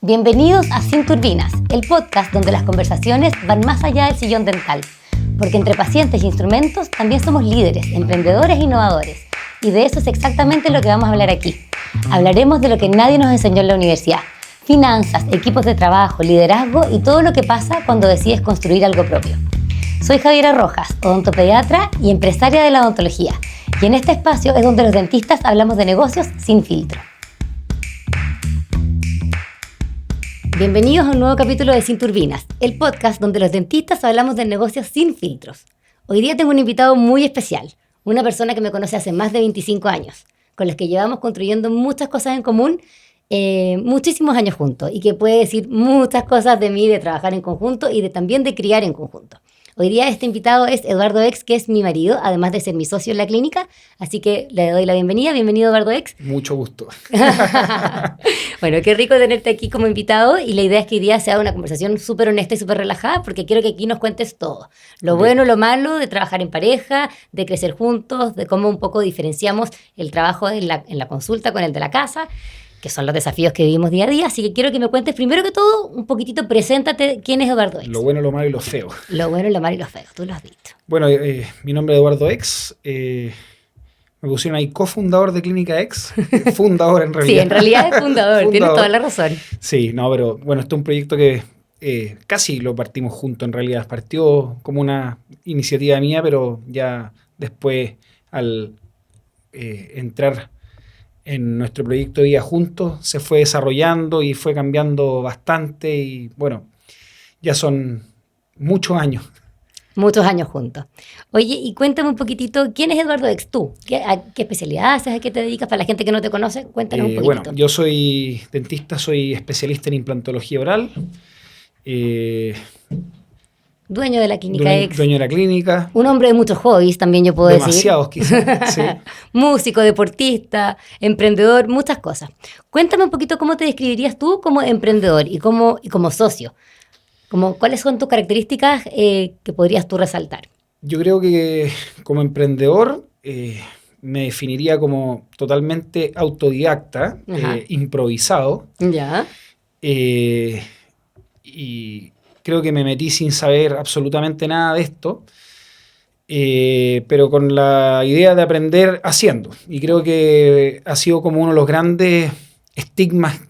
Bienvenidos a Sin Turbinas, el podcast donde las conversaciones van más allá del sillón dental. Porque entre pacientes e instrumentos también somos líderes, emprendedores e innovadores. Y de eso es exactamente lo que vamos a hablar aquí. Hablaremos de lo que nadie nos enseñó en la universidad. Finanzas, equipos de trabajo, liderazgo y todo lo que pasa cuando decides construir algo propio. Soy Javiera Rojas, odontopediatra y empresaria de la odontología. Y en este espacio es donde los dentistas hablamos de negocios sin filtro. Bienvenidos a un nuevo capítulo de Sin Turbinas, el podcast donde los dentistas hablamos de negocios sin filtros. Hoy día tengo un invitado muy especial, una persona que me conoce hace más de 25 años, con los que llevamos construyendo muchas cosas en común, muchísimos años juntos, y que puede decir muchas cosas de mí, de trabajar en conjunto y también de criar en conjunto. Hoy día este invitado es Eduardo Ex, que es mi marido, además de ser mi socio en la clínica, así que le doy la bienvenida. Bienvenido, Eduardo Ex. Mucho gusto. Bueno, qué rico tenerte aquí como invitado, y la idea es que hoy día sea una conversación súper honesta y súper relajada, porque quiero que aquí nos cuentes todo. Lo bueno, lo malo de trabajar en pareja, de crecer juntos, de cómo un poco diferenciamos el trabajo en la consulta con el de la casa, que son los desafíos que vivimos día a día. Así que quiero que me cuentes primero que todo, un poquitito, preséntate, ¿quién es Eduardo Ex? Lo bueno, lo malo y lo feo. Lo bueno, lo malo y lo feo, tú lo has dicho. Bueno, mi nombre es Eduardo Ex. Me pusieron ahí cofundador de Clínica Ex. Fundador en realidad. Sí, en realidad es fundador, tienes toda la razón. Sí, no, pero bueno, este es un proyecto que casi lo partimos juntos en realidad. Partió como una iniciativa mía, pero ya después al entrar en nuestro proyecto de vida juntos, se fue desarrollando y fue cambiando bastante y bueno, ya son muchos años. Muchos años juntos. Oye, y cuéntame un poquitito, ¿quién es Eduardo Ex tú? ¿A qué especialidad haces? ¿A qué te dedicas? Para la gente que no te conoce, cuéntanos un poquitito. Bueno, yo soy dentista, soy especialista en implantología oral. Dueño de la Clínica Ex. Dueño de la clínica. Un hombre de muchos hobbies, también yo puedo Demasiados, decir. quizás. Sí. Músico, deportista, emprendedor, muchas cosas. Cuéntame un poquito cómo te describirías tú como emprendedor y como socio. ¿Cuáles son tus características que podrías tú resaltar? Yo creo que como emprendedor me definiría como totalmente autodidacta, improvisado. Ya. Y creo que me metí sin saber absolutamente nada de esto, pero con la idea de aprender haciendo. Y creo que ha sido como uno de los grandes estigmas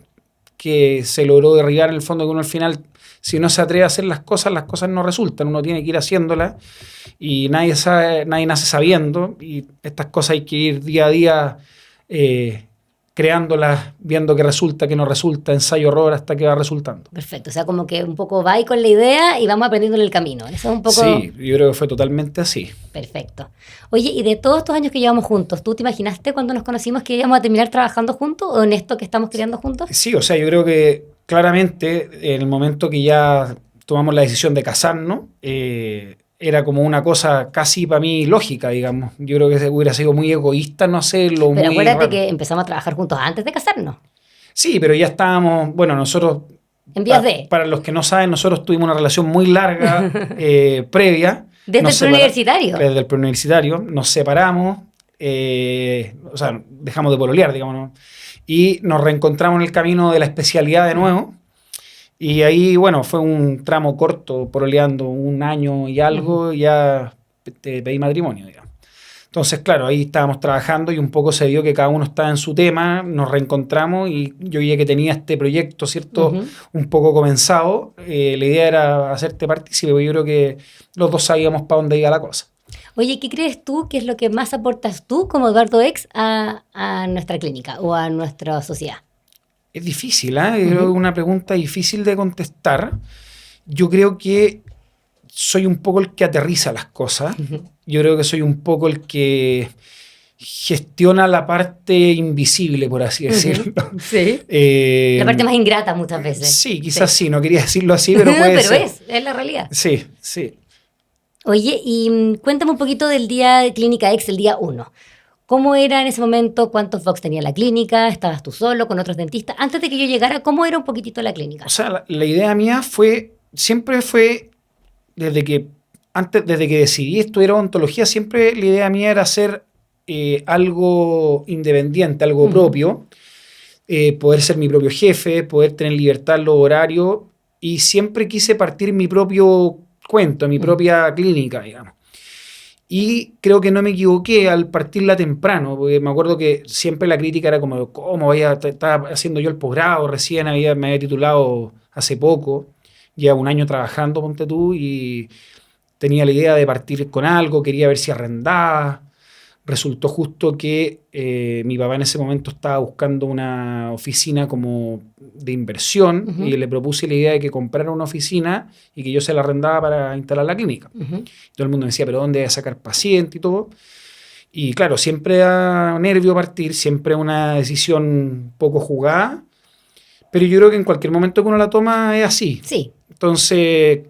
que se logró derribar en el fondo, que uno al final, si no se atreve a hacer las cosas no resultan. Uno tiene que ir haciéndolas y nadie nace sabiendo. Y estas cosas hay que ir día a día creándolas, viendo que resulta, que no resulta, ensayo-error hasta que va resultando. Perfecto, o sea, como que un poco va ahí con la idea y vamos aprendiendo en el camino. Eso es un poco... Sí, yo creo que fue totalmente así. Perfecto. Oye, y de todos estos años que llevamos juntos, ¿tú te imaginaste cuando nos conocimos que íbamos a terminar trabajando juntos o en esto que estamos creando juntos? Sí, o sea, yo creo que claramente en el momento que ya tomamos la decisión de casarnos, era como una cosa casi para mí lógica, digamos. Yo creo que hubiera sido muy egoísta no hacerlo. Pero muy acuérdate raro. que empezamos a trabajar juntos antes de casarnos. Sí, pero ya estábamos, bueno, nosotros... En vías de... Para los que no saben, nosotros tuvimos una relación muy larga previa. Desde el preuniversitario. Desde el preuniversitario. Nos separamos, o sea, dejamos de pololear, digamos, ¿no? Y nos reencontramos en el camino de la especialidad de nuevo. Y ahí, bueno, fue un tramo corto, pololeando un año y algo, y ya te pedí matrimonio, digamos. Entonces, claro, ahí estábamos trabajando y un poco se vio que cada uno estaba en su tema, nos reencontramos y yo ya que tenía este proyecto, ¿cierto? Un poco comenzado, la idea era hacerte partícipe, porque yo creo que los dos sabíamos para dónde iba la cosa. Oye, ¿qué crees tú que es lo que más aportas tú como Eduardo Ex a nuestra clínica o a nuestra sociedad? Es difícil, ¿eh? Yo creo que es una pregunta difícil de contestar. Yo creo que soy un poco el que aterriza las cosas. Yo creo que soy un poco el que gestiona la parte invisible, por así decirlo. Sí. La parte más ingrata muchas veces. Sí, quizás sí, no quería decirlo así, pero puede ser. Pero es la realidad. Sí, sí. Oye, y cuéntame un poquito del día de Clínica Ex, el día 1. ¿Cómo era en ese momento? ¿Cuántos Vox tenía la clínica? ¿Estabas tú solo con otros dentistas? Antes de que yo llegara, ¿cómo era un poquitito la clínica? O sea, la idea mía siempre fue, desde que decidí estudiar odontología, siempre la idea mía era hacer algo independiente, algo propio, poder ser mi propio jefe, poder tener libertad en los horarios, y siempre quise partir mi propio cuento, mi propia clínica, digamos. Y creo que no me equivoqué al partirla temprano, porque me acuerdo que siempre la crítica era como, ¿cómo estaba haciendo yo el posgrado? Recién me había titulado hace poco, llevo un año trabajando, ponte tú, y tenía la idea de partir con algo, quería ver si arrendaba. Resultó justo que mi papá en ese momento estaba buscando una oficina como de inversión, y le propuse la idea de que comprara una oficina y que yo se la arrendaba para instalar la clínica. Todo el mundo me decía, ¿pero dónde voy a sacar paciente y todo? Y claro, siempre da nervio partir, siempre una decisión poco jugada, pero yo creo que en cualquier momento que uno la toma es así. Sí. Entonces,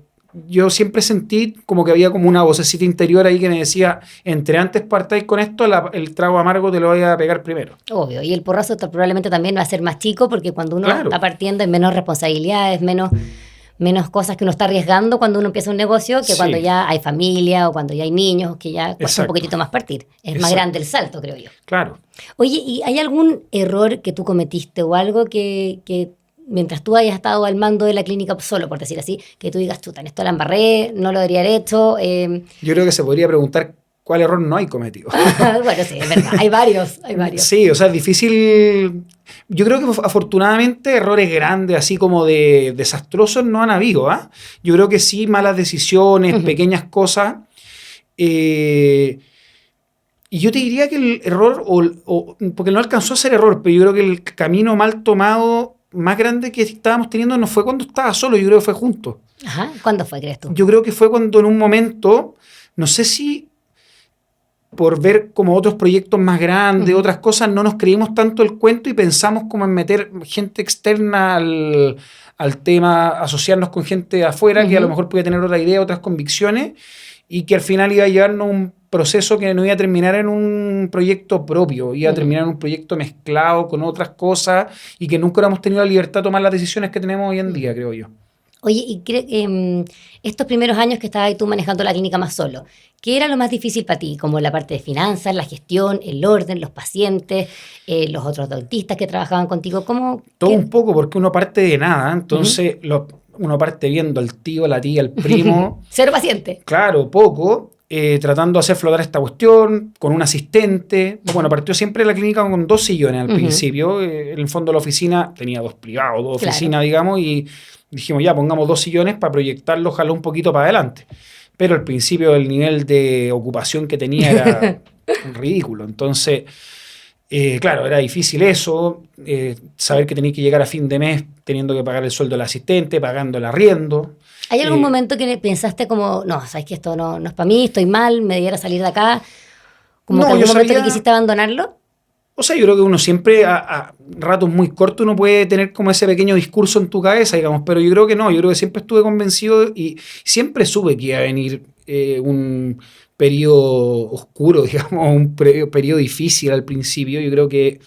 yo siempre sentí como que había como una vocecita interior ahí que me decía, entre antes partáis con esto, el trago amargo te lo voy a pegar primero. Obvio, y el porrazo probablemente también va a ser más chico, porque cuando uno Claro. está partiendo hay menos responsabilidades, menos cosas que uno está arriesgando cuando uno empieza un negocio que Sí. cuando ya hay familia o cuando ya hay niños, que ya cuesta un Exacto. poquitito más partir. Es más Exacto. grande el salto, creo yo. Claro. Oye, ¿y hay algún error que tú cometiste o algo que mientras tú hayas estado al mando de la clínica solo, por decir así, que tú digas, chuta, en esto la embarré, no lo debería haber hecho? Yo creo que se podría preguntar cuál error no hay cometido. Bueno, sí, es verdad, hay varios. Sí, o sea, es difícil. Yo creo que afortunadamente errores grandes, así como de desastrosos, no han habido. Yo creo que sí, malas decisiones, pequeñas cosas. Y yo te diría que el error, porque no alcanzó a ser error, pero yo creo que el camino mal tomado más grande que estábamos teniendo no fue cuando estaba solo, yo creo que fue juntos. Ajá, ¿cuándo fue, crees tú? Yo creo que fue cuando en un momento, no sé si por ver como otros proyectos más grandes, otras cosas, no nos creímos tanto el cuento y pensamos como en meter gente externa al tema, asociarnos con gente de afuera que a lo mejor podía tener otra idea, otras convicciones, y que al final iba a llevarnos un proceso que no iba a terminar en un proyecto propio, iba a terminar en un proyecto mezclado con otras cosas, y que nunca hubiéramos tenido la libertad de tomar las decisiones que tenemos hoy en día, creo yo. Oye, y estos primeros años que estabas tú manejando la clínica más solo, ¿qué era lo más difícil para ti? Como la parte de finanzas, la gestión, el orden, los pacientes, los otros dentistas que trabajaban contigo. Todo un poco, porque uno parte de nada, entonces uno parte viendo al tío, la tía, el primo. Cero paciente. Claro, poco. Tratando de hacer flotar esta cuestión, con un asistente. Bueno, partió siempre la clínica con 2 sillones al principio. En el fondo la oficina tenía 2 privados, 2 oficinas, digamos, y dijimos, ya, pongamos 2 sillones para proyectarlo, ojalá un poquito para adelante. Pero al principio el nivel de ocupación que tenía era ridículo. Entonces, claro, era difícil eso, saber que tenías que llegar a fin de mes teniendo que pagar el sueldo del asistente, pagando el arriendo. ¿Hay algún momento que pensaste como, no, sabes que esto no es para mí, estoy mal, me debiera salir de acá? Como No, que algún yo momento sabía- que quisiste abandonarlo. O sea, yo creo que uno siempre, a ratos muy cortos, uno puede tener como ese pequeño discurso en tu cabeza, digamos, pero yo creo que no, yo creo que siempre estuve convencido y siempre supe que iba a venir un periodo oscuro, digamos, un periodo difícil al principio. Yo creo que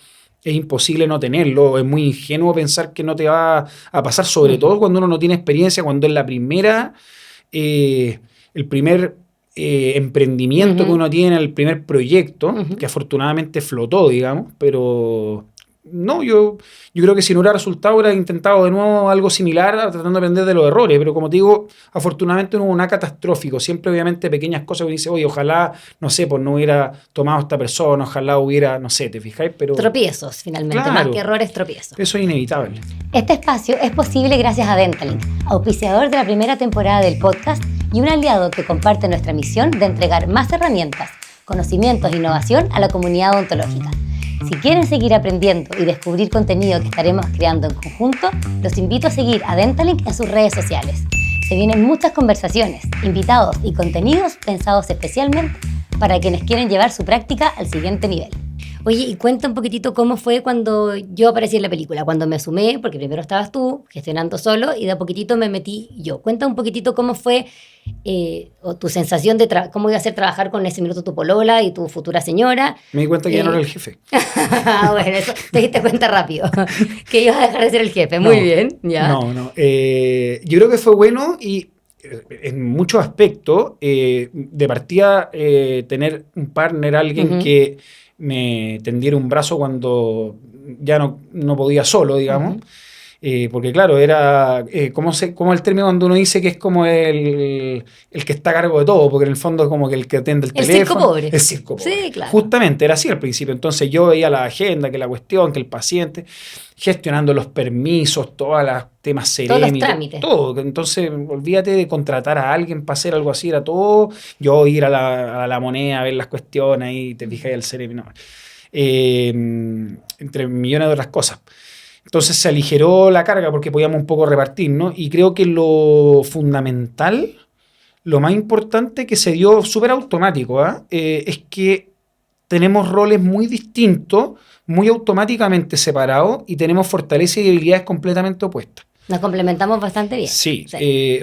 es imposible no tenerlo, es muy ingenuo pensar que no te va a pasar, sobre todo cuando uno no tiene experiencia, cuando es la primera, el primer emprendimiento que uno tiene, el primer proyecto, que afortunadamente flotó, digamos, pero no, yo creo que si no hubiera resultado, hubiera intentado de nuevo algo similar, tratando de aprender de los errores, pero como te digo, afortunadamente no hubo nada catastrófico, siempre obviamente pequeñas cosas que uno dice, oye, ojalá, no sé, pues no hubiera tomado esta persona, ojalá hubiera, no sé, ¿te fijáis? Pero Tropiezos, finalmente, Claro. más que errores, tropiezos. eso es inevitable. Este espacio es posible gracias a Dentalink, auspiciador de la primera temporada del podcast y un aliado que comparte nuestra misión de entregar más herramientas, conocimientos e innovación a la comunidad odontológica. Si quieren seguir aprendiendo y descubrir contenido que estaremos creando en conjunto, los invito a seguir a Dentalink en sus redes sociales. Se vienen muchas conversaciones, invitados y contenidos pensados especialmente para quienes quieren llevar su práctica al siguiente nivel. Oye, y cuenta un poquitito cómo fue cuando yo aparecí en la película, cuando me sumé, porque primero estabas tú gestionando solo y de a poquitito me metí yo. Cuenta un poquitito cómo fue o tu sensación de cómo iba a ser trabajar con ese minuto tu polola y tu futura señora. Me di cuenta que ya no era el jefe. Bueno, eso te diste cuenta rápido, que ibas a dejar de ser el jefe. Muy bien, ya. No. Yo creo que fue bueno y en muchos aspectos, de partida, tener un partner, alguien que me tendiera un brazo cuando ya no podía solo, digamos. Porque claro, era como el término cuando uno dice que es como el que está a cargo de todo, porque en el fondo es como que el que atiende el teléfono. Circo pobre. El circo pobre. Sí, claro. Justamente era así al principio. Entonces yo veía la agenda, que la cuestión, que el paciente, gestionando los permisos, todos los temas Todos los trámites. todo. Entonces olvídate de contratar a alguien para hacer algo así, era todo. Yo ir a la moneda a ver las cuestiones ahí, te fijas el cerebro. No. Entre millones de otras cosas. Entonces se aligeró la carga porque podíamos un poco repartir, ¿no? Y creo que lo fundamental, lo más importante que se dio súper automático, es que tenemos roles muy distintos, muy automáticamente separados y tenemos fortalezas y debilidades completamente opuestas. Nos complementamos bastante bien. Sí.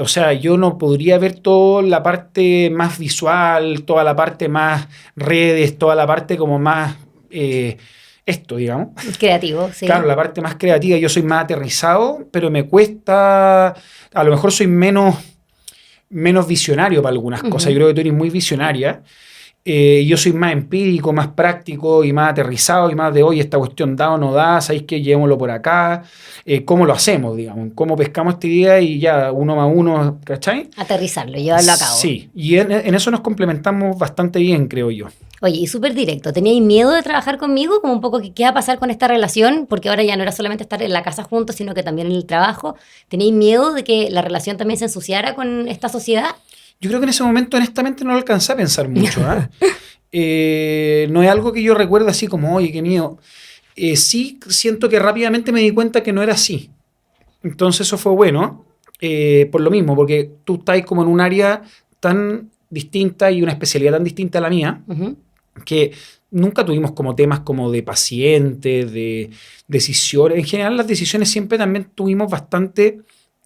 O sea, yo no podría ver toda la parte más visual, toda la parte más redes, toda la parte como más... digamos. Creativo, sí. Claro, la parte más creativa, yo soy más aterrizado, pero me cuesta, a lo mejor soy menos visionario para algunas cosas. Yo creo que tú eres muy visionaria. Yo soy más empírico, más práctico y más aterrizado y más de, oye, esta cuestión da o no da, ¿sabéis qué? Llevémoslo por acá. ¿Cómo lo hacemos, digamos? ¿Cómo pescamos esta idea y ya 1+1, ¿cachai? Aterrizarlo, llevarlo a cabo. Sí, y en eso nos complementamos bastante bien, creo yo. Oye, y súper directo, ¿teníais miedo de trabajar conmigo? Como un poco, ¿qué va a pasar con esta relación? Porque ahora ya no era solamente estar en la casa juntos, sino que también en el trabajo. ¿Teníais miedo de que la relación también se ensuciara con esta sociedad? Yo creo que en ese momento, honestamente, no lo alcancé a pensar mucho. No es algo que yo recuerde así como, oye, qué miedo. Sí siento que rápidamente me di cuenta que no era así. Entonces eso fue bueno, por lo mismo, porque tú estás como en un área tan distinta y una especialidad tan distinta a la mía, que nunca tuvimos como temas como de pacientes, de decisiones. En general las decisiones siempre también tuvimos bastante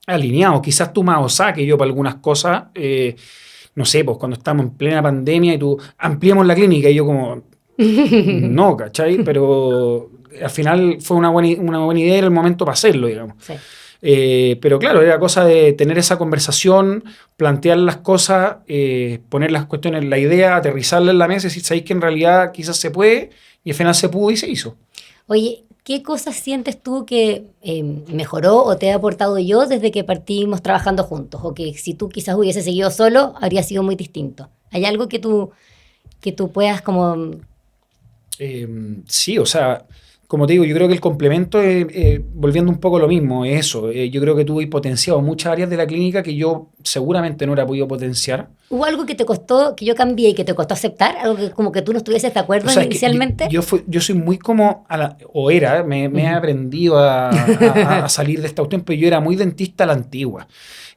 alineados. Quizás tú más osada que yo para algunas cosas. No sé, pues cuando estamos en plena pandemia y tú ampliamos la clínica y yo como... no, ¿cachai? Pero al final fue una buena idea, era el momento para hacerlo, digamos. Sí. Pero claro, era cosa de tener esa conversación, plantear las cosas, poner las cuestiones, la idea, aterrizarla en la mesa y decir, ¿sabéis que en realidad quizás se puede? Y al final se pudo y se hizo. Oye, ¿qué cosas sientes tú que mejoró o te he aportado yo desde que partimos trabajando juntos? O que si tú quizás hubieses seguido solo, habría sido muy distinto. ¿Hay algo que tú puedas como...? Sí, o sea... Como te digo, yo creo que el complemento, volviendo un poco a lo mismo, es eso. Yo creo que tú has potenciado muchas áreas de la clínica que yo seguramente no hubiera podido potenciar. ¿Hubo algo que te costó, que yo cambié y que te costó aceptar? ¿Algo que como que tú no estuvieses de acuerdo inicialmente? Yo soy muy como, me he aprendido a salir de esta cuestión, pero yo era muy dentista a la antigua.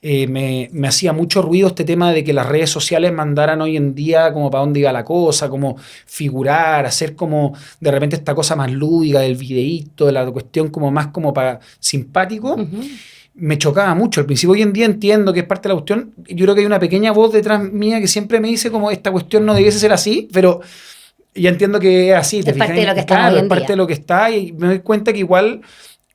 Me hacía mucho ruido este tema de que las redes sociales mandaran hoy en día como para dónde iba la cosa, como figurar, hacer como de repente esta cosa más lúdica del videíto, de la cuestión como más como para simpático. Me chocaba mucho al principio. Hoy en día entiendo que es parte de la cuestión. Yo creo que hay una pequeña voz detrás mía que siempre me dice como esta cuestión no debiese ser así, pero ya entiendo que es así. Es parte de lo que está hoy en día. Es parte de lo que está y me doy cuenta que igual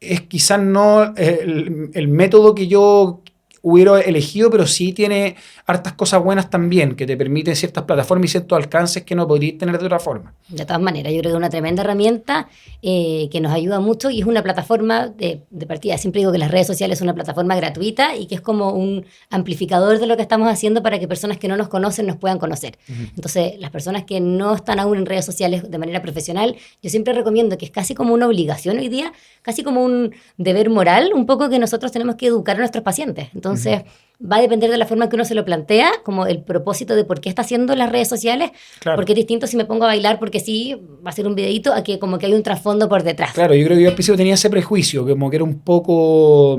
es quizás no el método que yo hubiera elegido, pero sí tiene hartas cosas buenas también, que te permiten ciertas plataformas y ciertos alcances que no podrías tener de otra forma. De todas maneras, yo creo que es una tremenda herramienta que nos ayuda mucho y es una plataforma de partida. Siempre digo que las redes sociales son una plataforma gratuita y que es como un amplificador de lo que estamos haciendo para que personas que no nos conocen nos puedan conocer. Entonces, las personas que no están aún en redes sociales de manera profesional, yo siempre recomiendo que es casi como una obligación hoy día, casi como un deber moral, un poco que nosotros tenemos que educar a nuestros pacientes. Entonces, va a depender de la forma que uno se lo plantea, como el propósito de por qué está haciendo las redes sociales, claro. Porque es distinto si me pongo a bailar porque sí, va a ser un videíto, a que como que hay un trasfondo por detrás. Claro, yo creo que yo al principio tenía ese prejuicio, como que era un poco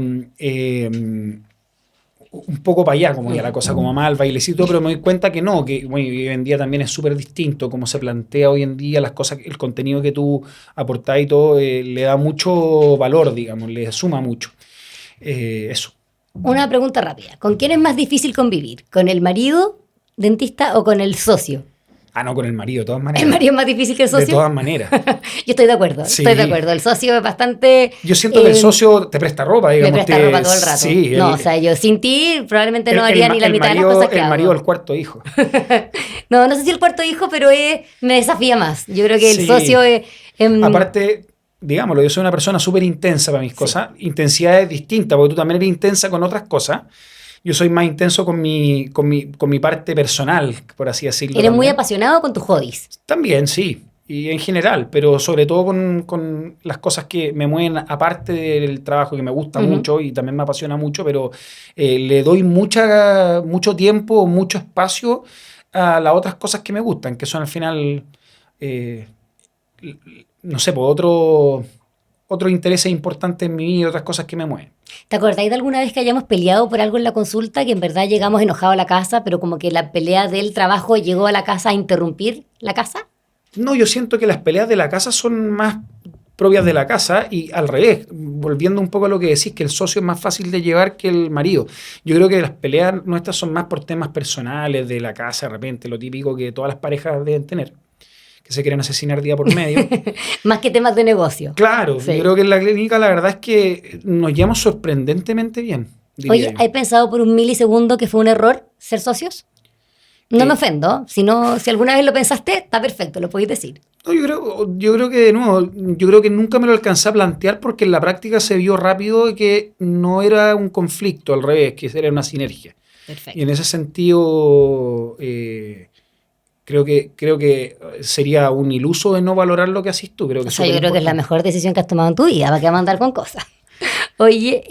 para allá, como ya la cosa como mal, bailecito, pero me doy cuenta que no, que bueno, hoy en día también es súper distinto, como se plantea hoy en día las cosas, el contenido que tú aportás y todo, le da mucho valor, digamos, le suma mucho. Eso. Una pregunta rápida. ¿Con quién es más difícil convivir? ¿Con el marido dentista o con el socio? No, con el marido, de todas maneras. ¿El marido es más difícil que el socio? De todas maneras. Yo estoy de acuerdo, Sí. estoy de acuerdo. El socio es bastante... Yo siento que el socio te presta ropa, digamos. Me presta ropa todo el rato. Sí, no, o sea, yo sin ti probablemente no haría ni la mitad marido, de las cosas que el hago. marido del cuarto hijo. No sé si el cuarto hijo, pero me desafía más. Yo creo que el Sí. socio es... Aparte, digámoslo, yo soy una persona súper intensa para mis cosas. Intensidad es distinta, porque tú también eres intensa con otras cosas. Yo soy más intenso con mi parte personal, por así decirlo. Eres muy también. apasionado con tus hobbies. También, sí. Y en general, pero sobre todo con las cosas que me mueven, aparte del trabajo que me gusta mucho y también me apasiona mucho, pero le doy mucho tiempo, mucho espacio a las otras cosas que me gustan, que son al final, no sé, pues otros intereses importantes en mi vida y otras cosas que me mueven. ¿Te acordáis de alguna vez que hayamos peleado por algo en la consulta, que en verdad llegamos enojados a la casa, pero como que la pelea del trabajo llegó a la casa a interrumpir la casa? No, yo siento que las peleas de la casa son más propias de la casa y al revés, volviendo un poco a lo que decís, que el socio es más fácil de llevar que el marido. Yo creo que las peleas nuestras son más por temas personales de la casa, de repente, lo típico que todas las parejas deben tener, que se quieren asesinar día por medio. Más que temas de negocio. Claro, Sí. yo creo que en la clínica la verdad es que nos llevamos sorprendentemente bien. Oye, ¿has pensado por un milisegundo que fue un error ser socios? No me ofendo. Si alguna vez lo pensaste, está perfecto, lo podéis decir. No, yo creo que de nuevo, yo creo que nunca me lo alcancé a plantear porque en la práctica se vio rápido que no era un conflicto, al revés, que era una sinergia. Perfecto. Y en ese sentido, creo que sería un iluso de no valorar lo que haces tú. Creo que O sea, yo creo que es la importante. mejor decisión que has tomado en tu vida, ¿para qué vamos a andar con cosas? Oye,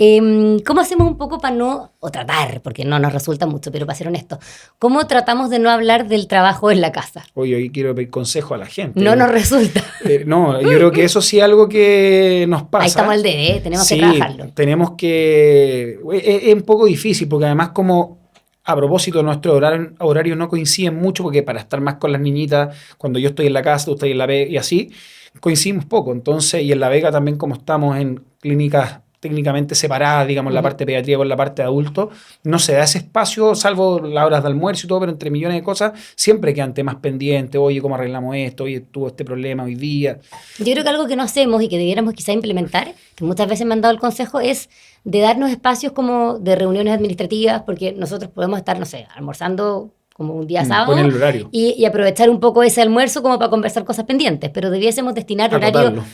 ¿cómo hacemos un poco para no, o tratar, porque no nos resulta mucho, pero para ser honesto, ¿cómo tratamos de no hablar del trabajo en la casa? Oye, hoy quiero pedir consejo a la gente. No nos resulta. No, yo creo que eso sí es algo que nos pasa. Ahí estamos al debe, tenemos que Sí, trabajarlo. tenemos que... Es un poco difícil porque además como a propósito nuestros horarios no coinciden mucho porque para estar más con las niñitas, cuando yo estoy en la casa, tú estás en la Vega y así, coincidimos poco. Entonces, y en la Vega también como estamos en clínicas técnicamente separadas, digamos, la parte de pediatría con la parte de adultos, no se da ese espacio, salvo las horas de almuerzo y todo, pero entre millones de cosas, siempre quedan temas pendientes, oye, ¿cómo arreglamos esto? Oye, tuvo este problema hoy día. Yo creo que algo que no hacemos y que debiéramos quizá implementar, que muchas veces me han dado el consejo, es de darnos espacios como de reuniones administrativas, porque nosotros podemos estar, no sé, almorzando como un día sábado Poner el horario. y aprovechar un poco ese almuerzo como para conversar cosas pendientes, pero debiésemos destinar horario Acotarlo.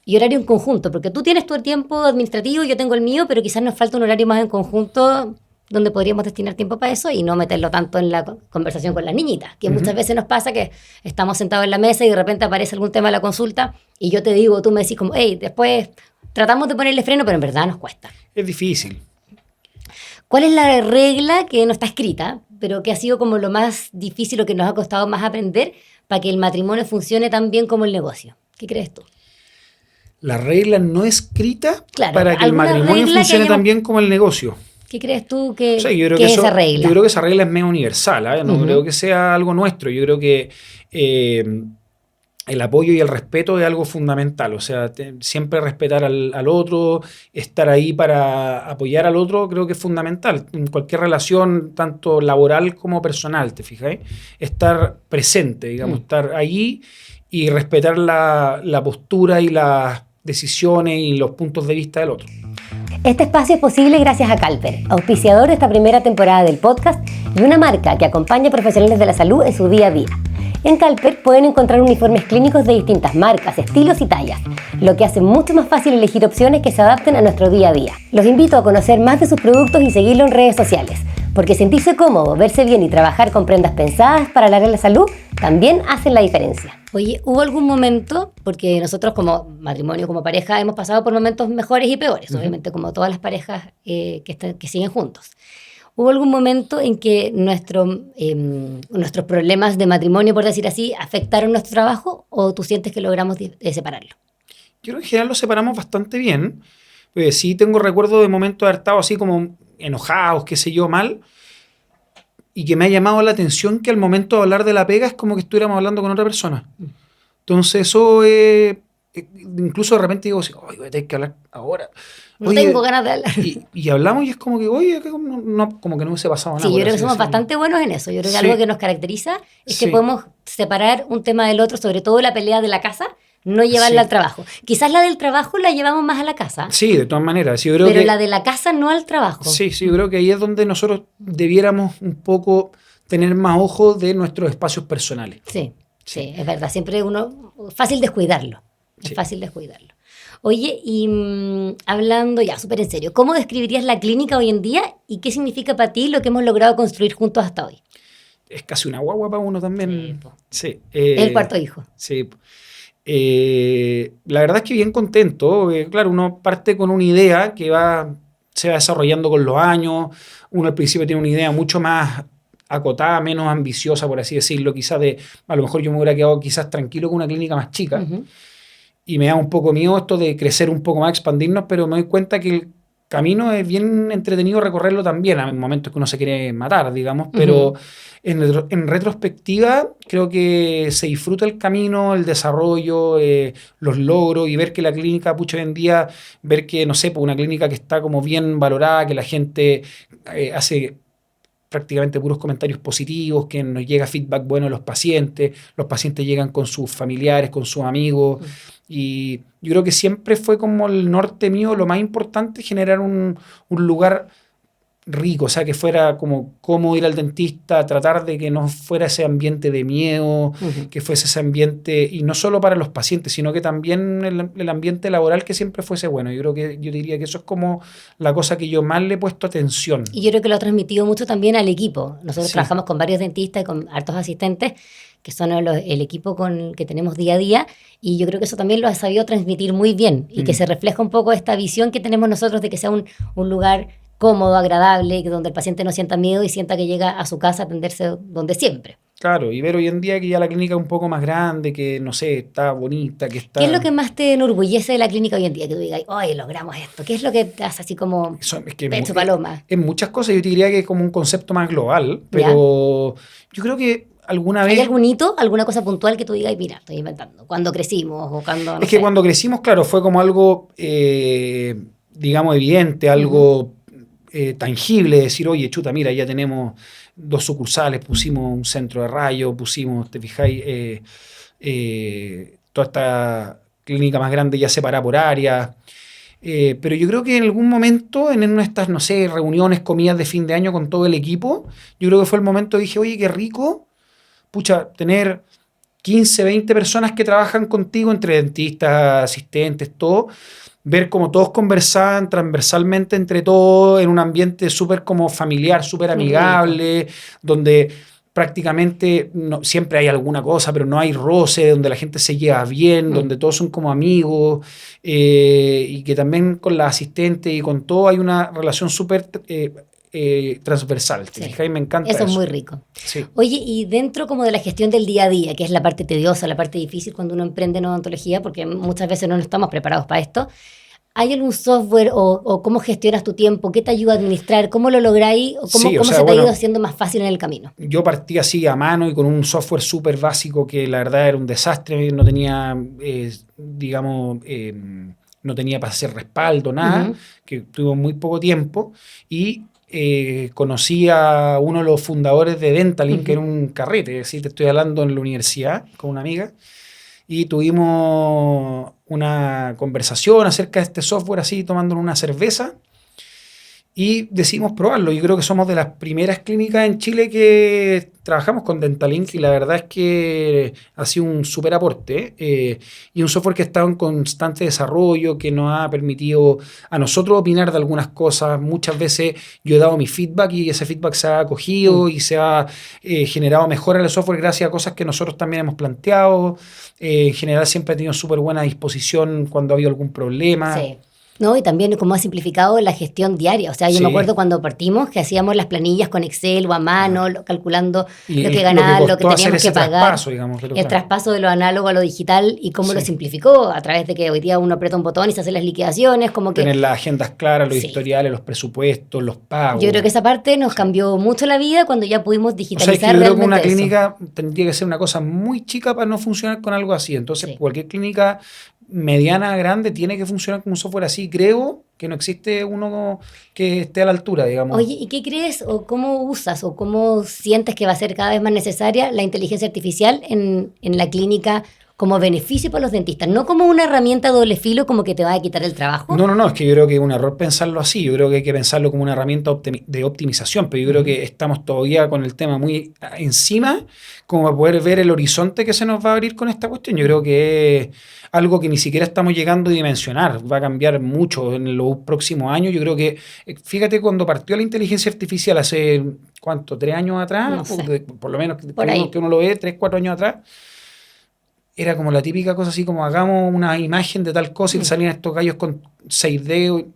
y horario en conjunto, porque tú tienes tu tiempo administrativo, yo tengo el mío, pero quizás nos falta un horario más en conjunto donde podríamos destinar tiempo para eso y no meterlo tanto en la conversación con las niñitas, que muchas veces nos pasa que estamos sentados en la mesa y de repente aparece algún tema de la consulta y yo te digo, tú me decís como, hey, después tratamos de ponerle freno, pero en verdad nos cuesta. Es difícil. ¿Cuál es la regla que no está escrita, pero que ha sido como lo más difícil o que nos ha costado más aprender para que el matrimonio funcione tan bien como el negocio? ¿Qué crees tú? La regla no escrita Claro, para que el ¿alguna matrimonio regla que funcione hayamos- tan bien como el negocio. ¿Qué crees tú que, O sea, yo creo que que es esa regla? Yo creo que esa regla es medio universal, ¿eh? No Ujú. creo que sea algo nuestro. Yo creo que el apoyo y el respeto es algo fundamental. O sea, siempre respetar al otro, estar ahí para apoyar al otro, creo que es fundamental. En cualquier relación, tanto laboral como personal, ¿te fijas? Estar presente, digamos, estar ahí y respetar la postura y las decisiones y los puntos de vista del otro. Este espacio es posible gracias a Calper, auspiciador de esta primera temporada del podcast y una marca que acompaña a profesionales de la salud en su día a día. En Calper pueden encontrar uniformes clínicos de distintas marcas, estilos y tallas, lo que hace mucho más fácil elegir opciones que se adapten a nuestro día a día. Los invito a conocer más de sus productos y seguirlo en redes sociales, porque sentirse cómodo, verse bien y trabajar con prendas pensadas para la salud también hacen la diferencia. Oye, ¿hubo algún momento, porque nosotros como matrimonio, como pareja, hemos pasado por momentos mejores y peores, obviamente como todas las parejas que siguen juntos? ¿Hubo algún momento en que nuestros problemas de matrimonio, por decir así, afectaron nuestro trabajo o tú sientes que logramos separarlo? Yo creo que en general lo separamos bastante bien. Sí tengo recuerdo de momentos de haber estado así como enojados, qué sé yo, mal, y que me ha llamado la atención que al momento de hablar de la pega es como que estuviéramos hablando con otra persona. Entonces eso, incluso de repente digo, "Ay, voy a tener que hablar ahora". No oye, tengo ganas de hablar. y hablamos y es como que, oye, que como que no hubiese pasado nada. Sí, yo por creo que así somos decirlo. bastante buenos en eso. Yo creo que Sí. algo que nos caracteriza es que Sí. podemos separar un tema del otro, sobre todo la pelea de la casa, no llevarla Sí. al trabajo. Quizás la del trabajo la llevamos más a la casa, Sí, de todas maneras. Sí, yo creo pero que, la de la casa no al trabajo. sí, yo creo que ahí es donde nosotros debiéramos un poco tener más ojo de nuestros espacios personales. Sí, Sí. sí, es verdad. Siempre uno, fácil descuidarlo. Es Sí. fácil descuidarlo. Oye, y hablando ya súper en serio, ¿cómo describirías la clínica hoy en día y qué significa para ti lo que hemos logrado construir juntos hasta hoy? Es casi una guagua para uno Sí, también. po. Sí. Es el cuarto hijo. Sí. La verdad es que bien contento. Claro, uno parte con una idea que se va desarrollando con los años. Uno al principio tiene una idea mucho más acotada, menos ambiciosa, por así decirlo. Quizás a lo mejor yo me hubiera quedado quizás tranquilo con una clínica más chica. Ujú. Y me da un poco miedo esto de crecer un poco más, expandirnos, pero me doy cuenta que el camino es bien entretenido recorrerlo también. Hay momentos que uno se quiere matar, digamos, pero Ujú. en retrospectiva creo que se disfruta el camino, el desarrollo, los logros y ver que la clínica, pucha, hoy en día, ver que, no sé, pues una clínica que está como bien valorada, que la gente hace prácticamente puros comentarios positivos, que nos llega feedback bueno de los pacientes llegan con sus familiares, con sus amigos, y yo creo que siempre fue como el norte mío, lo más importante, generar un lugar rico, o sea, que fuera como cómodo ir al dentista, tratar de que no fuera ese ambiente de miedo, Ujú. que fuese ese ambiente, y no solo para los pacientes, sino que también el ambiente laboral que siempre fuese bueno. Yo creo que yo diría que eso es como la cosa que yo más le he puesto atención. Y yo creo que lo ha transmitido mucho también al equipo. Nosotros Sí. trabajamos con varios dentistas y con hartos asistentes, que son el equipo con el que tenemos día a día, y yo creo que eso también lo ha sabido transmitir muy bien, y que se refleja un poco esta visión que tenemos nosotros de que sea un lugar cómodo, agradable, donde el paciente no sienta miedo y sienta que llega a su casa a atenderse donde siempre. Claro, y ver hoy en día que ya la clínica es un poco más grande, que no sé, está bonita, que ¿Qué es lo está... que más te enorgullece de la clínica hoy en día? Que tú digas, ¡ay, logramos esto! ¿Qué es lo que te hace así como Es que pecho paloma? en muchas cosas yo te diría que es como un concepto más global, ¿Ya? pero yo creo que alguna ¿Hay vez... algún hito, alguna cosa puntual que tú digas, mira, estoy inventando, cuando crecimos o cuando, no Es que sé? cuando crecimos, claro, fue como algo, digamos, evidente, Ujú. algo tangible, decir, oye, chuta, mira, ya tenemos 2 sucursales, pusimos un centro de rayo, pusimos, te fijáis, toda esta clínica más grande ya separada por áreas. Pero yo creo que en algún momento, en una de estas, no sé, reuniones, comidas de fin de año con todo el equipo, yo creo que fue el momento dije, oye, qué rico, pucha, tener 15, 20 personas que trabajan contigo, entre dentistas, asistentes, todo, ver cómo todos conversaban transversalmente entre todos en un ambiente súper como familiar, súper Qué rico. amigable, donde prácticamente siempre hay alguna cosa, pero no hay roce, donde la gente se lleva bien, Mm. donde todos son como amigos, y que también con la asistente y con todo hay una relación súper transversal. ¿Te Sí, fijas? Y me encanta eso es eso. muy rico. Sí. Oye, y dentro como de la gestión del día a día, que es la parte tediosa, la parte difícil cuando uno emprende en odontología, porque muchas veces no estamos preparados para esto, ¿hay algún software o cómo gestionas tu tiempo? ¿Qué te ayuda a administrar? ¿Cómo lo lográis? ¿O Sí, o cómo sea, se te ha ido bueno, haciendo más fácil en el camino? yo partí así a mano y con un software súper básico que la verdad era un desastre, no tenía, digamos, no tenía para hacer respaldo, nada, Ujú. que tuvo muy poco tiempo y conocí a uno de los fundadores de Dentalink, que Ujú. era un carrete, ¿sí? Te estoy hablando en la universidad con una amiga y tuvimos una conversación acerca de este software así, tomando una cerveza y decidimos probarlo. Yo creo que somos de las primeras clínicas en Chile que trabajamos con Dentalink y la Sí. verdad es que ha sido un súper aporte y un software que ha estado en constante desarrollo, que nos ha permitido a nosotros opinar de algunas cosas. Muchas veces yo he dado mi feedback y ese feedback se ha Mm. acogido y se ha generado mejora en el software gracias a cosas que nosotros también hemos planteado. En general siempre he tenido súper buena disposición cuando ha habido algún problema. Sí. ¿No? Y también cómo ha simplificado la gestión diaria. O sea, yo me Sí. acuerdo cuando partimos que hacíamos las planillas con Excel o a mano, calculando Y lo que lo que ganaban, lo que costó hacer teníamos que ese pagar, traspaso, digamos, pero el claro. traspaso de lo análogo a lo digital y cómo lo Sí. simplificó a través de que hoy día uno aprieta un botón y se hacen las liquidaciones, como que Tener las agendas claras, los sí. historiales, los presupuestos, los Yo creo pagos. que esa parte nos Sí. cambió mucho la vida cuando ya pudimos O sea, es que digitalizar yo creo que una realmente eso. clínica tendría que ser una cosa muy chica para no funcionar con algo así. Entonces, Sí. cualquier clínica mediana, grande, tiene que funcionar con un software así. Creo que no existe uno que esté a la altura, digamos. Oye, ¿y qué crees o cómo usas o cómo sientes que va a ser cada vez más necesaria la inteligencia artificial en la clínica como beneficio para los dentistas? No como una herramienta doble filo como que te va a quitar el trabajo. No, es que yo creo que es un error pensarlo así. Yo creo que hay que pensarlo como una herramienta de optimización, pero yo creo que estamos todavía con el tema muy encima como para poder ver el horizonte que se nos va a abrir con esta cuestión. Yo creo que es algo que ni siquiera estamos llegando a dimensionar. Va a cambiar mucho en los próximos años. Yo creo que, fíjate, cuando partió la inteligencia artificial hace, ¿cuánto? ¿3 años atrás? No sé. Por lo menos Por que uno lo ve, 3, 4 años atrás. Era como la típica cosa así como hagamos una imagen de tal cosa y salían estos gallos con 6D.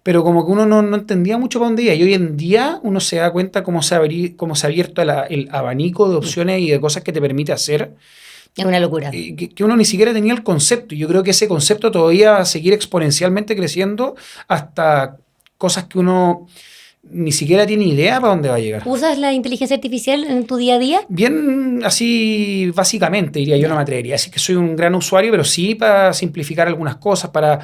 Pero como que uno no entendía mucho para dónde iba. Y hoy en día uno se da cuenta cómo se ha abierto el abanico de opciones y de cosas que te permite hacer. Es una locura. Que uno ni siquiera tenía el concepto. Y yo creo que ese concepto todavía va a seguir exponencialmente creciendo hasta cosas que uno ni siquiera tiene idea para dónde va a llegar. ¿Usas la inteligencia artificial en tu día a día? Bien, así básicamente, diría yo, no me atrevería. Así que soy un gran usuario, pero sí para simplificar algunas cosas, para,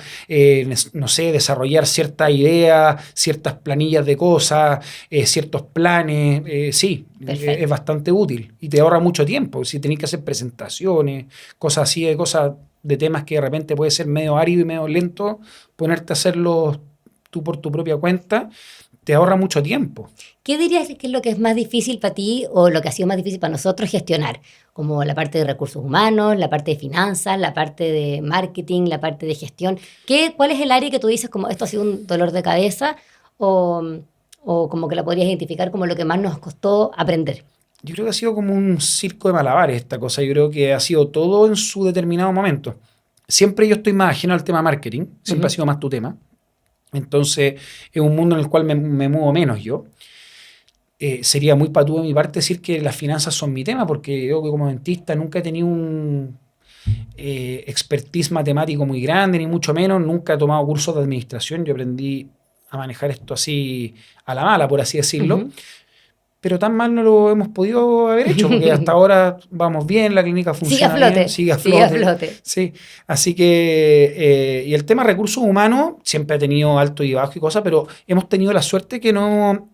no sé, desarrollar ciertas ideas, ciertas planillas de cosas, ciertos planes. Sí, es bastante útil y te ahorra mucho tiempo. Si tenés que hacer presentaciones, cosas así, cosas de temas que de repente puede ser medio árido y medio lento, ponerte a hacerlo tú por tu propia cuenta, te ahorra mucho tiempo. ¿Qué dirías que es lo que es más difícil para ti o lo que ha sido más difícil para nosotros gestionar? Como la parte de recursos humanos, la parte de finanzas, la parte de marketing, la parte de gestión. ¿Cuál es el área que tú dices como esto ha sido un dolor de cabeza o como que la podrías identificar como lo que más nos costó aprender? Yo creo que ha sido como un circo de malabares esta cosa. Yo creo que ha sido todo en su determinado momento. Siempre yo estoy más ajeno al tema marketing. Siempre ha sido más tu tema. Entonces, es un mundo en el cual me muevo menos yo. Sería muy patúo de mi parte decir que las finanzas son mi tema, porque yo como dentista nunca he tenido un expertise matemático muy grande, ni mucho menos. Nunca he tomado cursos de administración. Yo aprendí a manejar esto así a la mala, por así decirlo. Pero tan mal no lo hemos podido haber hecho, porque hasta ahora vamos bien, la clínica funciona bien. Sigue a flote. Sí. Así que, y el tema recursos humanos siempre ha tenido alto y bajo y cosas, pero hemos tenido la suerte que no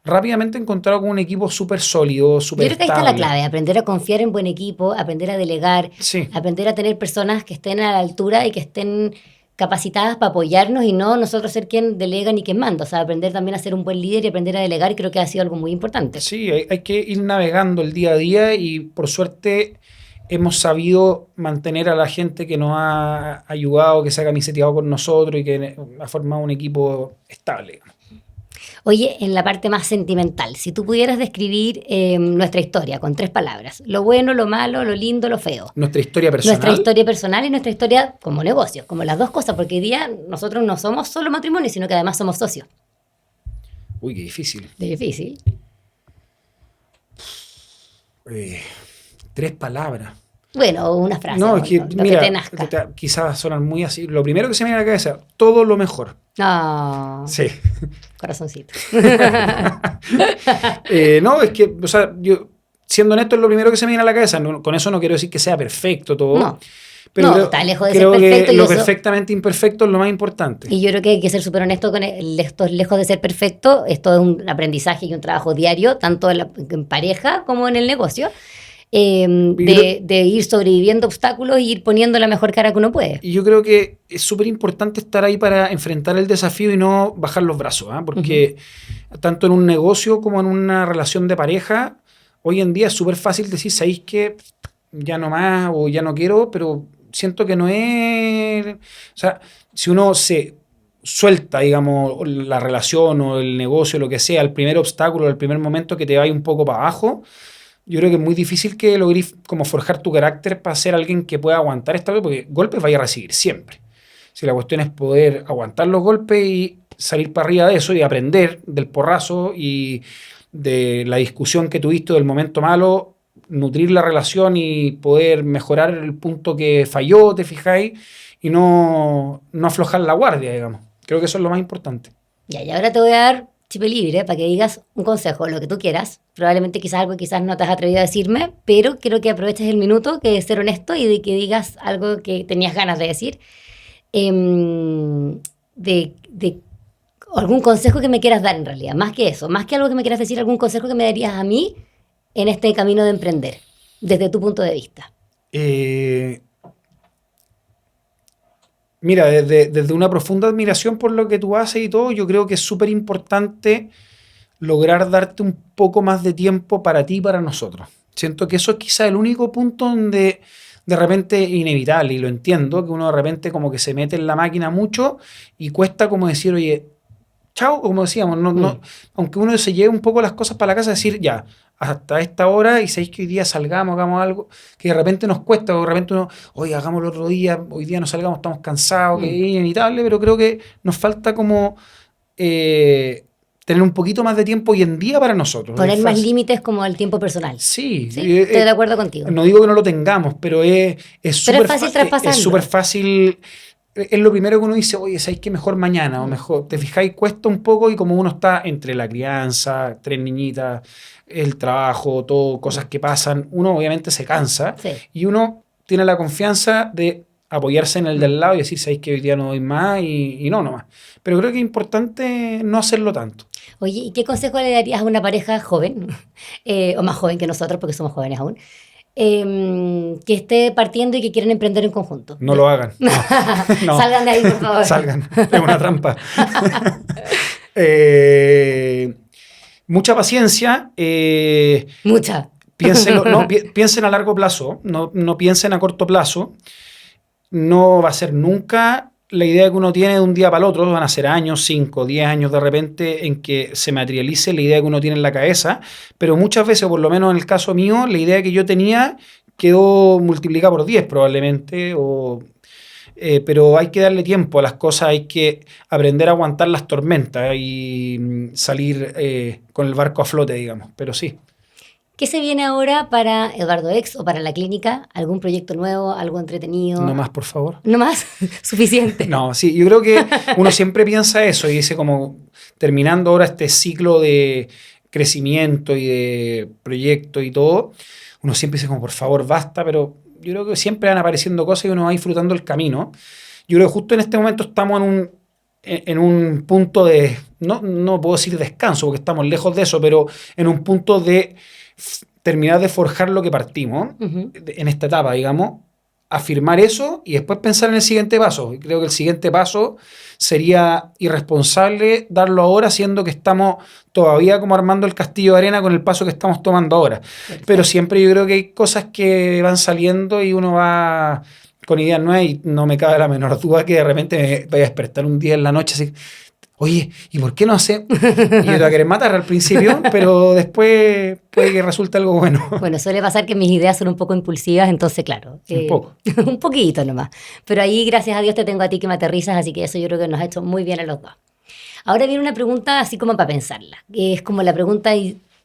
rápidamente he encontrado con un equipo súper sólido, súper estable. Yo creo que ahí está la clave, aprender a confiar en buen equipo, aprender a delegar, aprender a tener personas que estén a la altura y que estén capacitadas para apoyarnos y no nosotros ser quien delega ni quien manda. O sea, aprender también a ser un buen líder y aprender a delegar, creo que ha sido algo muy importante. Sí, hay que ir navegando el día a día y por suerte hemos sabido mantener a la gente que nos ha ayudado, que se ha camiseteado con nosotros y que ha formado un equipo estable. Oye, en la parte más sentimental, si tú pudieras describir nuestra historia con 3 palabras, lo bueno, lo malo, lo lindo, lo feo. Nuestra historia personal. Nuestra historia personal y nuestra historia como negocio, como las dos cosas, porque hoy día nosotros no somos solo matrimonio, sino que además somos socios. Uy, qué difícil. Difícil. 3 palabras. Bueno, una frase. No, es que, lo mira, que te nazca. Quizás suenan muy así. Lo primero que se me viene a la cabeza, todo lo mejor. No. Sí. Corazoncito. No, es que, o sea, yo, siendo honesto, es lo primero que se me viene a la cabeza. No, con eso no quiero decir que sea perfecto todo. No. Pero no, está lejos de creo ser perfecto. Que lo perfectamente imperfecto es lo más importante. Y yo creo que hay que ser súper honesto con esto, lejos de ser perfecto. Esto es un aprendizaje y un trabajo diario, tanto en pareja como en el negocio. De ir sobreviviendo obstáculos y ir poniendo la mejor cara que uno puede. Y yo creo que es súper importante estar ahí para enfrentar el desafío y no bajar los brazos, ¿eh? Porque tanto en un negocio como en una relación de pareja, hoy en día es súper fácil decir, ¿sabéis qué? Ya no más o ya no quiero, pero siento que no es... O sea, si uno se suelta, digamos, la relación o el negocio, lo que sea, el primer obstáculo, el primer momento que te vaya un poco para abajo, yo creo que es muy difícil que logres como forjar tu carácter para ser alguien que pueda aguantar esta vez, porque golpes vaya a recibir siempre. Si la cuestión es poder aguantar los golpes y salir para arriba de eso y aprender del porrazo y de la discusión que tuviste del momento malo, nutrir la relación y poder mejorar el punto que falló, te fijáis, y no aflojar la guardia, digamos. Creo que eso es lo más importante. Ya, y ahora te voy a dar chip libre para que digas un consejo, lo que tú quieras. Probablemente quizás algo que quizás no te has atrevido a decirme, pero quiero que aproveches el minuto, que es ser honesto y de que digas algo que tenías ganas de decir. de algún consejo que me quieras dar en realidad, más que eso, más que algo que me quieras decir, algún consejo que me darías a mí en este camino de emprender, desde tu punto de vista. Mira, desde una profunda admiración por lo que tú haces y todo, yo creo que es súper importante lograr darte un poco más de tiempo para ti y para nosotros. Siento que eso es quizá el único punto donde de repente es inevitable, y lo entiendo, que uno de repente como que se mete en la máquina mucho y cuesta como decir, oye, chao, como decíamos, aunque uno se lleve un poco las cosas para la casa, decir ya, hasta esta hora y sabéis que hoy día salgamos, hagamos algo, que de repente nos cuesta, o de repente uno, oye, hagámoslo otro día, hoy día no salgamos, estamos cansados, que es inevitable, pero creo que nos falta como tener un poquito más de tiempo hoy en día para nosotros. Poner más límites como el tiempo personal. Sí, estoy de acuerdo contigo. No digo que no lo tengamos, pero es súper fácil traspasarlo. Es súper fácil. Es lo primero que uno dice, oye, ¿sabes qué? Mejor mañana, o mejor, te fijáis, cuesta un poco, y como uno está entre la crianza, 3 niñitas, el trabajo, todo, cosas que pasan, uno obviamente se cansa, Sí. y uno tiene la confianza de apoyarse en el del lado y decir, ¿sabéis que hoy día no doy más? Y no nomás. Pero creo que es importante no hacerlo tanto. Oye, ¿y qué consejo le darías a una pareja joven, o más joven que nosotros, porque somos jóvenes aún, que esté partiendo y que quieran emprender en conjunto? No lo hagan. No. Salgan de ahí, por favor. Salgan. Es una trampa. Mucha paciencia. Mucha. Piensen a largo plazo, no piensen a corto plazo. No va a ser nunca la idea que uno tiene de un día para el otro, van a ser años, 5, 10 años de repente en que se materialice la idea que uno tiene en la cabeza, pero muchas veces, por lo menos en el caso mío, la idea que yo tenía quedó multiplicada por 10 probablemente, pero hay que darle tiempo a las cosas, hay que aprender a aguantar las tormentas y salir con el barco a flote, digamos, pero sí. ¿Qué se viene ahora para Eduardo X o para la clínica? ¿Algún proyecto nuevo, algo entretenido? No más, por favor. ¿No más? Suficiente. No, sí, yo creo que uno siempre piensa eso y dice como terminando ahora este ciclo de crecimiento y de proyecto y todo, uno siempre dice como por favor basta, pero yo creo que siempre van apareciendo cosas y uno va disfrutando el camino. Yo creo que justo en este momento estamos en un punto de, no puedo decir descanso porque estamos lejos de eso, pero en un punto de terminar de forjar lo que partimos en esta etapa, digamos, afirmar eso y después pensar en el siguiente paso. Y creo que el siguiente paso sería irresponsable darlo ahora, siendo que estamos todavía como armando el castillo de arena con el paso que estamos tomando ahora. Perfecto. Pero siempre yo creo que hay cosas que van saliendo y uno va con ideas nuevas y no me cabe la menor duda que de repente me vaya a despertar un día en la noche así, oye, ¿y por qué no hace? Y yo te voy a querer matar al principio, pero después puede que resulte algo bueno. Bueno, suele pasar que mis ideas son un poco impulsivas, entonces claro. Un poco. Un poquito nomás. Pero ahí, gracias a Dios, te tengo a ti que me aterrizas, así que eso yo creo que nos ha hecho muy bien a los dos. Ahora viene una pregunta así como para pensarla, que es como la pregunta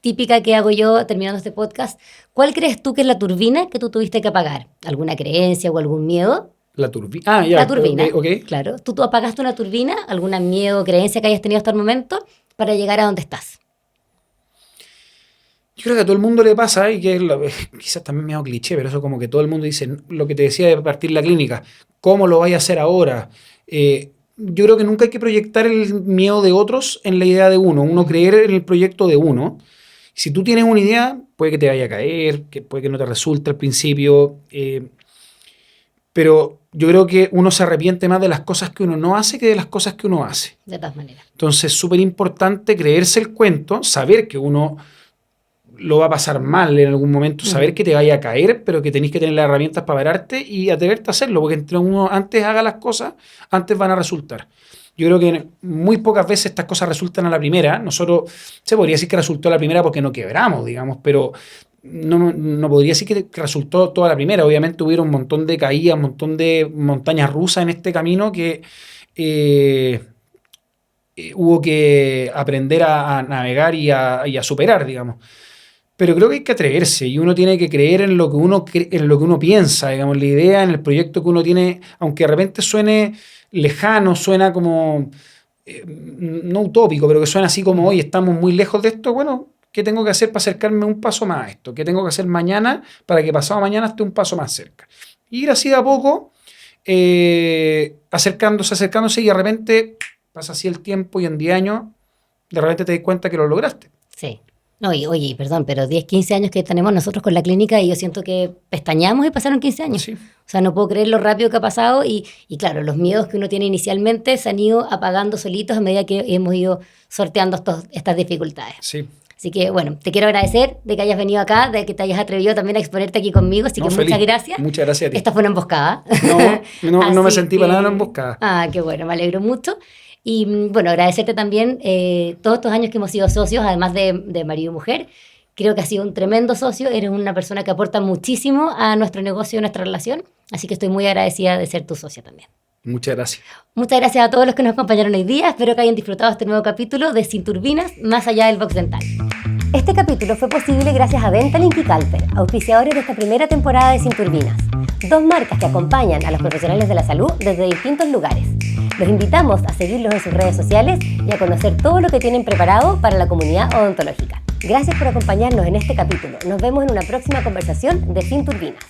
típica que hago yo terminando este podcast. ¿Cuál crees tú que es la turbina que tú tuviste que apagar? ¿Alguna creencia o algún miedo? La turbina. Ah, ya. La turbina, okay. Claro. ¿Tú apagaste una turbina? ¿Algún miedo o creencia que hayas tenido hasta el momento para llegar a donde estás? Yo creo que a todo el mundo le pasa, y que quizás también me hago cliché, pero eso como que todo el mundo dice, lo que te decía de partir la clínica, ¿cómo lo vais a hacer ahora? Yo creo que nunca hay que proyectar el miedo de otros en la idea de uno creer en el proyecto de uno. Si tú tienes una idea, puede que te vaya a caer, que puede que no te resulte al principio, pero yo creo que uno se arrepiente más de las cosas que uno no hace que de las cosas que uno hace. De todas maneras. Entonces es súper importante creerse el cuento, saber que uno lo va a pasar mal en algún momento, saber que te vaya a caer, pero que tenés que tener las herramientas para pararte y atreverte a hacerlo, porque entre uno antes haga las cosas, antes van a resultar. Yo creo que muy pocas veces estas cosas resultan a la primera. Nosotros, se podría decir que resultó a la primera porque no quebramos, digamos, pero no podría decir que resultó toda la primera. Obviamente hubieron un montón de caídas, un montón de montañas rusas en este camino que hubo que aprender a navegar y a superar, digamos. Pero creo que hay que atreverse y uno tiene que creer en lo que uno piensa, digamos, la idea, en el proyecto que uno tiene, aunque de repente suene lejano, suena como, no utópico, pero que suena así como, hoy estamos muy lejos de esto, bueno, ¿qué tengo que hacer para acercarme un paso más a esto? ¿Qué tengo que hacer mañana para que pasado mañana esté un paso más cerca? Ir así de a poco, acercándose y de repente pasa así el tiempo y en 10 años de repente te das cuenta que lo lograste. Sí. No, y oye, perdón, pero 10, 15 años que tenemos nosotros con la clínica y yo siento que pestañamos y pasaron 15 años. Sí. O sea, no puedo creer lo rápido que ha pasado y claro, los miedos que uno tiene inicialmente se han ido apagando solitos a medida que hemos ido sorteando estas dificultades. Sí. Así que, bueno, te quiero agradecer de que hayas venido acá, de que te hayas atrevido también a exponerte aquí conmigo, así que feliz. muchas gracias. Muchas gracias a ti. Esta fue una emboscada. No me Así sentí para nada en emboscada. Ah, qué bueno, me alegro mucho. Y bueno, agradecerte también todos estos años que hemos sido socios, además de marido y mujer. Creo que has sido un tremendo socio, eres una persona que aporta muchísimo a nuestro negocio y a nuestra relación, así que estoy muy agradecida de ser tu socia también. Muchas gracias. Muchas gracias a todos los que nos acompañaron hoy día, espero que hayan disfrutado este nuevo capítulo de Sin Turbinas, más allá del box dental. Este capítulo fue posible gracias a Dentalink y Calper, auspiciadores de esta primera temporada de Sin Turbinas, dos marcas que acompañan a los profesionales de la salud desde distintos lugares. Los invitamos a seguirlos en sus redes sociales y a conocer todo lo que tienen preparado para la comunidad odontológica. Gracias por acompañarnos en este capítulo. Nos vemos en una próxima conversación de Sin Turbinas.